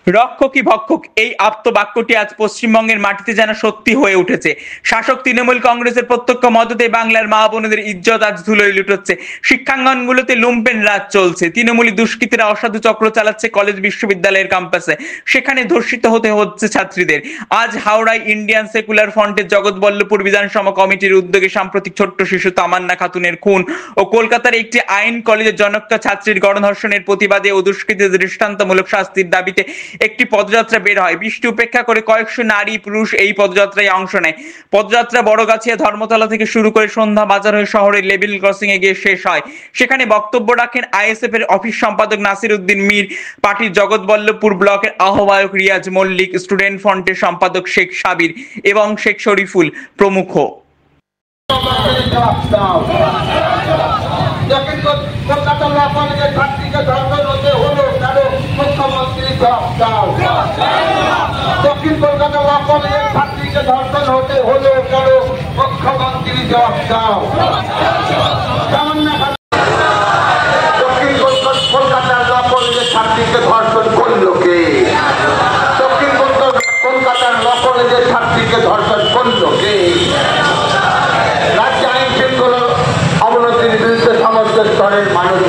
রক্ষকই ভক্ষক, এই আপ্তবাক্যটি আজ পশ্চিমবঙ্গের মাটিতে যেন সত্যি হয়ে উঠেছে। শাসক তৃণমূল কংগ্রেসের প্রত্যক্ষ মদতে বাংলার মা বোনেদের ইজ্জত আজ ধুলোয় লুটোচ্ছে। শিক্ষাঙ্গনগুলোতে লুম্পেন রাজ চলছে। তৃণমূলী দুষ্কৃতীরা অসাধু চক্র চালাচ্ছে কলেজ বিশ্ববিদ্যালয়ের ক্যাম্পাসে, সেখানে ধর্ষিত হতে হচ্ছে ছাত্রীদের। আজ হাওড়ায় ইন্ডিয়ান সেকুলার ফ্রন্টের জগৎবল্লভপুর বিধানসভা কমিটির উদ্যোগে সাম্প্রতিক ছোট্ট শিশু তামান্না খাতুনের খুন ও কলকাতার একটি আইন কলেজের জনৈকা ছাত্রীর গণধর্ষণের প্রতিবাদে ও দুষ্কৃতীদের দৃষ্টান্তমূলক শাস্তির দাবিতে একটি পদযাত্রা বের হয়। বৃষ্টি উপেক্ষা করে কয়েকশো নারী পুরুষ এই পদযাত্রায় অংশ নেয়। পদযাত্রা বড়গাছিয়া ধর্মতলা থেকে শুরু করে সন্ধ্যা বাজার হয়ে শহরের লেভেল ক্রসিং এ গিয়ে শেষ হয়। সেখানে বক্তব্য রাখেন আইএসএফ এর অফিস সম্পাদক নাসির উদ্দিন মীর, পার্টির জগৎবল্লভপুর ব্লকের আহ্বায়ক রিয়াজ মল্লিক, স্টুডেন্ট ফ্রন্টের সম্পাদক শেখ সাবির এবং শেখ শরীফুল প্রমুখ। দক্ষিণ কলকাতা ল কলেজের ছাত্রীকে ধর্ষণ হতে হলো কেন? মুখ্যমন্ত্রী জবাব দাও। দক্ষিণ কলকাতার ল কলেজের ছাত্রীকে ধর্ষণ করলো কে? দক্ষিণ কলকাতার ল কলেজের ছাত্রীকে ধর্ষণ করলো কে? রাজ্যে আইন শৃঙ্খলা অবনতির বিরুদ্ধে সমস্ত স্তরের মানুষ